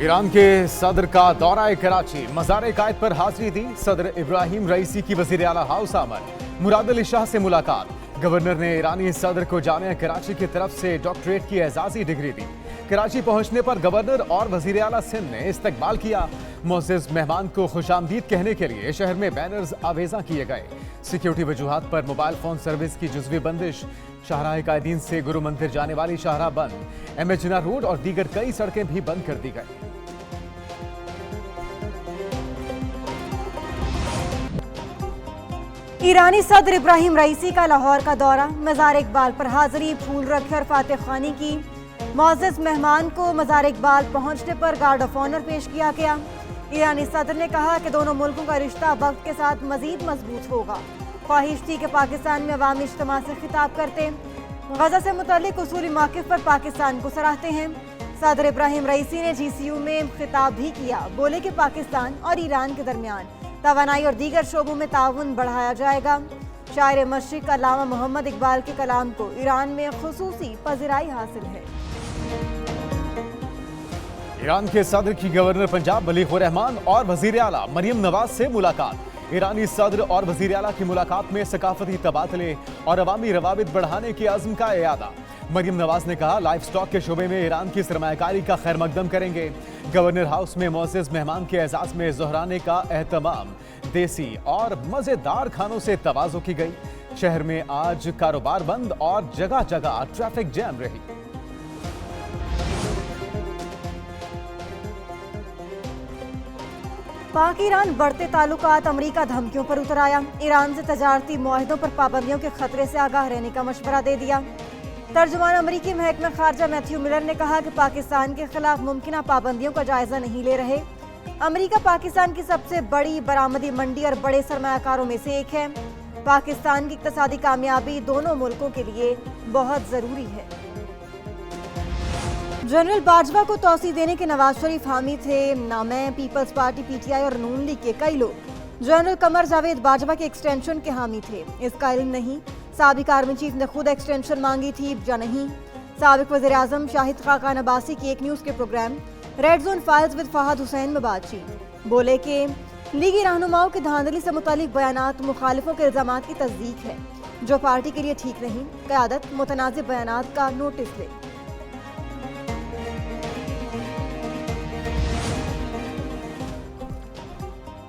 Iran के सदर का दौरा कराची, मज़ार-ए-कायद पर हाजिरी दी। सदर इब्राहिम रईसी की वज़ीर आला हाउस आमद, मुराद अली शाह से मुलाकात। गवर्नर ने ईरानी सदर को जामिया कराची की तरफ से डॉक्टरेट की एजाजी डिग्री दी। कराची पहुंचने पर गवर्नर और वज़ीर आला सिंध ने इस्तकबाल किया। मुअज़्ज़ज़ मेहमान को खुशामदीद कहने के लिए शहर में बैनर्स आवेजा किए गए। सिक्योरिटी वजूहात पर मोबाइल फोन सर्विस की जुज़वी बंदिश। शाहराह कायदीन से गुरु मंदिर जाने वाली शाहराह बंद। एमए जिना रोड और दीगर कई सड़कें भी बंद कर दी गई। ईरानी सदर इब्राहिम रईसी का लाहौर का दौरा, मज़ार इकबाल पर हाजिरी, फूल रखे और फातिह खानी की। मुअज़्ज़ज़ मेहमान को मज़ार इकबाल पहुंचने पर गार्ड ऑफ ऑनर पेश किया गया। ईरानी सदर ने कहा कि दोनों मुल्कों का रिश्ता वक्त के साथ मजीद मजबूत होगा। ख्वाहिश थी कि पाकिस्तान में अवामी इज्तिमा से खिताब करते। गजा से मुतल्लिक उसूली मौक़िफ़ पर पाकिस्तान को सराहते हैं। सदर इब्राहिम रईसी ने GCU में खिताब भी किया। बोले कि पाकिस्तान और ईरान के दरमियान तवानाई और दीगर शोबों में ताउन बढ़ाया जाएगा। शायर मशरिक़ अल्लामा मोहम्मद इकबाल के कलाम को ईरान में खुसूसी पज़िराई हासिल है। ईरान के सदर की गवर्नर पंजाब मलीक रहमान और वज़ीर आला मरियम नवाज से मुलाकात। ईरानी सदर और वज़ीर आला की मुलाकात में सकाफती तबादले और अवामी रवाबित बढ़ाने के अज़्म का इरादा। मरियम नवाज ने कहा, लाइफ स्टॉक के शोबे में ईरान की सरमायाकारी का खैर मकदम करेंगे। गवर्नर हाउस में मुअज़्ज़ज़ मेहमान के एजाज़ में ज़ुहराने का एहतमाम। देसी और मज़ेदार खानों से तवाज़ो की गई। शहर में आज कारोबार बंद और जगह जगह ट्रैफिक जैम रही। पाक ईरान बढ़ते ताल्लुकात, अमरीका धमकियों पर उतर आया। ईरान से तजारती मुआहदों पर पाबंदियों के खतरे से आगाह रहने का मशवरा दे दिया। तर्जुमान अमरीकी महकमा खारजा मैथ्यू मिलर ने कहा कि पाकिस्तान के खिलाफ मुमकिन पाबंदियों का जायजा नहीं ले रहे। अमरीका पाकिस्तान की सबसे बड़ी बरामदी मंडी और बड़े सरमायाकारों में से एक है। पाकिस्तान की इक्तसादी कामयाबी दोनों मुल्कों के लिए बहुत जरूरी है। जनरल बाजवा को तौसी देने के नवाज शरीफ हामी थे। नामे पीपल्स पार्टी PTI और नून लीग के कई लोग जनरल कमर जावेद बाजवा के एक्सटेंशन के हामी थे। इसका इल्म नहीं साबिक आर्मी चीफ ने खुद एक्सटेंशन मांगी थी या नहीं। साबिक वज़ीर आज़म शाहिद खाकान अब्बासी की एक न्यूज़ के programme Red Zone Files with Fahad Hussain में बातचीत। बोले कि लीगी रहनुमाओं के धांधली से मुतालिक बयानात मुखालिफों के इल्जामात की तस्दीक है, जो पार्टी के लिए ठीक नहीं। क़यादत मुतनाज़िब बयानात का नोटिस ले।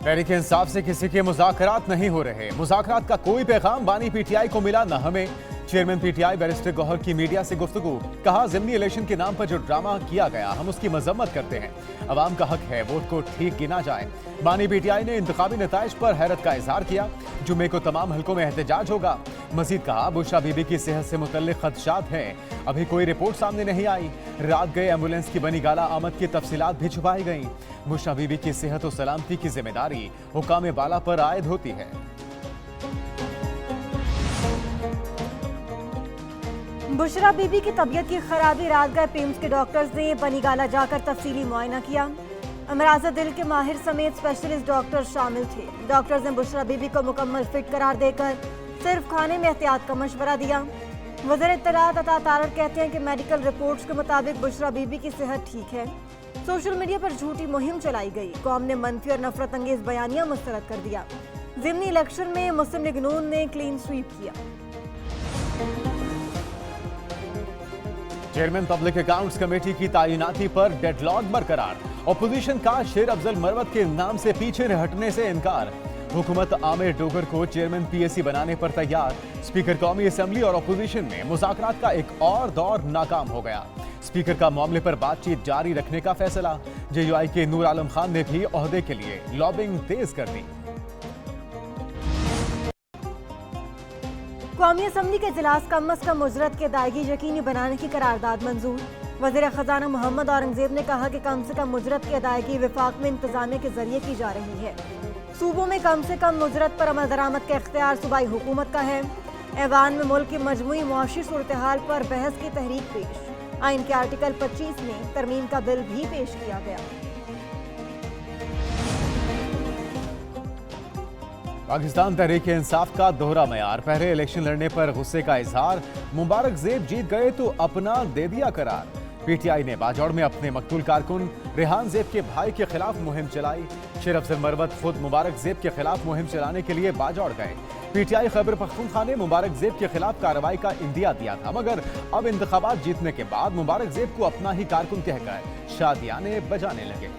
तहरीक इंसाफ से किसी के मुज़ाकरात नहीं हो रहे। मुज़ाकरात का कोई पैगाम बानी PTI को मिला न हमें। चेयरमैन PTI बैरिस्टर गौहर की मीडिया से गुफ्तगू। कहा, ज़िमनी इलेक्शन के नाम पर जो ड्रामा किया गया हम उसकी मजम्मत करते हैं। अवाम का हक है वोट को ठीक गिना जाए। बानी PTI ने इंतखाबी नताइज पर हैरत का इजहार किया। जुमे को तमाम हलकों में एहतजाज होगा। मजीद कहा, बुशरा बीबी की सेहत से मुतल्लिक खदशात हैं, अभी कोई रिपोर्ट सामने नहीं आई। रात गए एम्बुलेंस की बनी गाला आमद की तफसीलात भी छुपाई गई। बुशरा बीबी की सेहत और सलामती की जिम्मेदारी हुकाम बाला पर आयद होती है। बुशरा बीबी की तबीयत की खराबी, रात गए पेम्स के डॉक्टर्स ने बनीगाला जाकर तफसीली मुआयना किया। अमराज़ दिल के माहिर समेत स्पेशलिस्ट डॉक्टर शामिल थे। डॉक्टर्स ने बुशरा बीबी को मुकम्मल फिट करार देकर सिर्फ खाने में एहतियात का मशवरा दिया। वज़ीर इत्तलात अता तारड़ कहते हैं कि मेडिकल रिपोर्ट्स के मुताबिक बुशरा बीबी की सेहत ठीक है। सोशल मीडिया पर झूठी मुहिम चलाई गई। कौम ने मनफी और नफरत अंगेज बयानिया मुस्तरद कर दिया। ज़िमनी इलेक्शन में मुस्लिम लीग नून ने क्लीन स्वीप किया। चेयरमैन पब्लिक अकाउंट्स कमेटी की तैनाती पर डेडलॉक बरकरार। अपोजिशन का शेर अफजल मरवत के नाम से पीछे हटने से इनकार। हुकूमत आमिर डोगर को चेयरमैन PAC बनाने पर तैयार। स्पीकर कौमी असेंबली और अपोजिशन में मुज़ाकरात का एक और दौर नाकाम हो गया। स्पीकर का मामले पर बातचीत जारी रखने का फैसला। JUI के नूर आलम खान ने भी ओहदे के लिए लॉबिंग तेज कर दी। कौमी असम्बली के इजलास कम अज कम उजरत की अदायगी यकीनी बनाने की करारदाद मंजूर। वज़ीर खजाना मोहम्मद औरंगजेब ने कहा कि कम से कम उजरत की अदायगी विफाक में इंतजामिया के जरिए की जा रही है। सूबों में कम से कम उजरत पर अमल दरामद का इख्तियार सूबाई हुकूमत का है। ऐवान में मुल्क की मजमूई मुआशी सूरत हाल पर बहस की तहरीक पेश। आइन के आर्टिकल 25 में तरमीम का बिल भी पेश किया गया। पाकिस्तान तहरीक इंसाफ का दोहरा मयार। पहले इलेक्शन लड़ने पर गुस्से का इजहार। मुबारक ज़ेब जीत गए तो अपना दे दिया करार। पीटीआई ने बाजौड़ में अपने मकतूल कारकुन रेहान ज़ेब के भाई के खिलाफ मुहिम चलाई। शेर अफजल मरवत खुद मुबारक ज़ेब के खिलाफ मुहिम चलाने के लिए बाजौड़ गए। पीटीआई खैबर पख्तूनख्वा ने मुबारक ज़ेब के खिलाफ कार्रवाई का इंदिया दिया था, मगर अब इंतखाबात जीतने के बाद मुबारक ज़ेब को अपना ही कारकुन कहकर शादियाने बजाने लगे।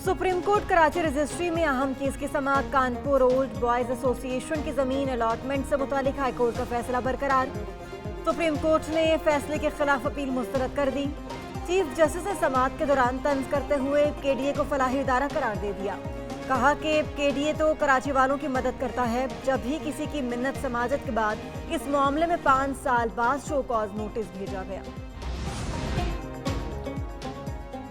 सुप्रीम कोर्ट कराची रजिस्ट्री में अहम केस की समाअत। कानपुर ओल्ड बॉयज एसोसिएशन की जमीन अलॉटमेंट से मुतालिक हाई कोर्ट का फैसला बरकरार। सुप्रीम कोर्ट ने फैसले के खिलाफ अपील मुस्तरद कर दी। चीफ जस्टिस ने समाअत के दौरान तंज करते हुए केडीए को फलाही इदारा करार दे दिया। कहा कि केडीए तो कराची वालों की मदद करता है, जब भी किसी की मिन्नत समाजत के बाद इस मामले में 5 साल बाद शो कॉज नोटिस भेजा गया।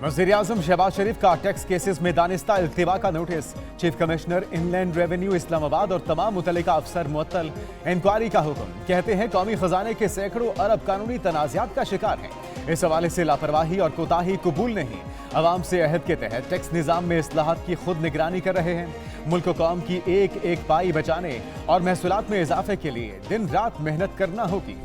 वज़ीर-ए-आज़म शहबाज शरीफ का टैक्स केसेस में दानिस्ता इल्तिवा का notice. Chief commissioner inland revenue Islamabad और तमाम मुतल्लिका अफसर मुअत्तल। इंक्वायरी का हुक्म। कहते हैं कौमी खजाने के सैकड़ों अरब कानूनी तनाज़ात का शिकार हैं। इस हवाले से लापरवाही और कोताही कबूल नहीं। अवाम से अहद के तहत टैक्स निज़ाम में इस्लाहात की खुद निगरानी कर रहे हैं। मुल्क को कौम की एक एक पाई बचाने और महसूलात में इजाफे के लिए दिन रात मेहनत करना होगी।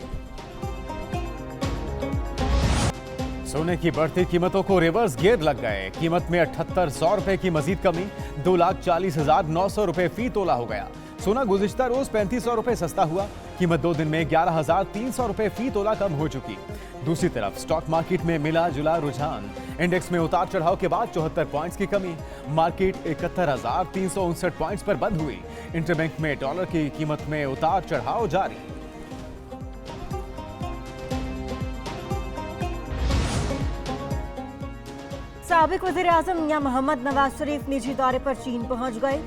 सोने की बढ़ती कीमतों को रिवर्स गियर लग गए। कीमत में 7800 रुपए की मजीद कमी, 2,40,900 रुपए फी तोला हो गया। सोना गुज़िश्ता रोज 3500 रुपए सस्ता हुआ। कीमत 2 दिन में 11,300 रुपए फी तोला कम हो चुकी। दूसरी तरफ स्टॉक मार्केट में मिला जुला रुझान। इंडेक्स में उतार चढ़ाव के बाद 74 पॉइंट्स की कमी। मार्केट 71,359 पॉइंट्स पर बंद हुई। इंटरबैंक में डॉलर की कीमत में उतार चढ़ाव जारी। साबिक वज़ीर-ए-आज़म मियां मोहम्मद नवाज शरीफ निजी दौरे पर चीन पहुंच गए।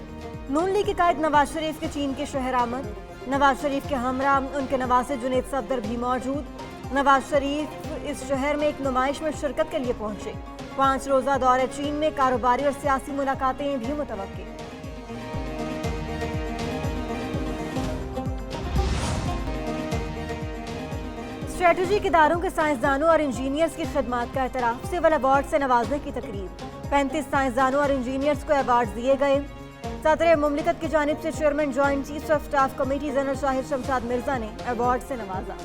नून लीग के कायद नवाज शरीफ के चीन के शहर आमद। नवाज शरीफ के हमरा उनके नवासे जुनैद सफदर भी मौजूद। नवाज शरीफ इस शहर में एक नुमाइश में शिरकत के लिए पहुंचे। 5 रोजा दौरे चीन में कारोबारी और सियासी मुलाकातें भी मुतवक्किल। स्ट्रेटेजिक इदारों के साइंसदानों और इंजीनियर्स की खिदमत का एतराफ। सिविल अवार्ड से नवाजने की तकरीब। 35 साइंसदानों और इंजीनियर्स को अवार्ड दिए गए। सदर मुमलिकत की जानिब से chairman joint chief of staff committee general Shahid Shamshad Mirza ने अवार्ड से नवाजा।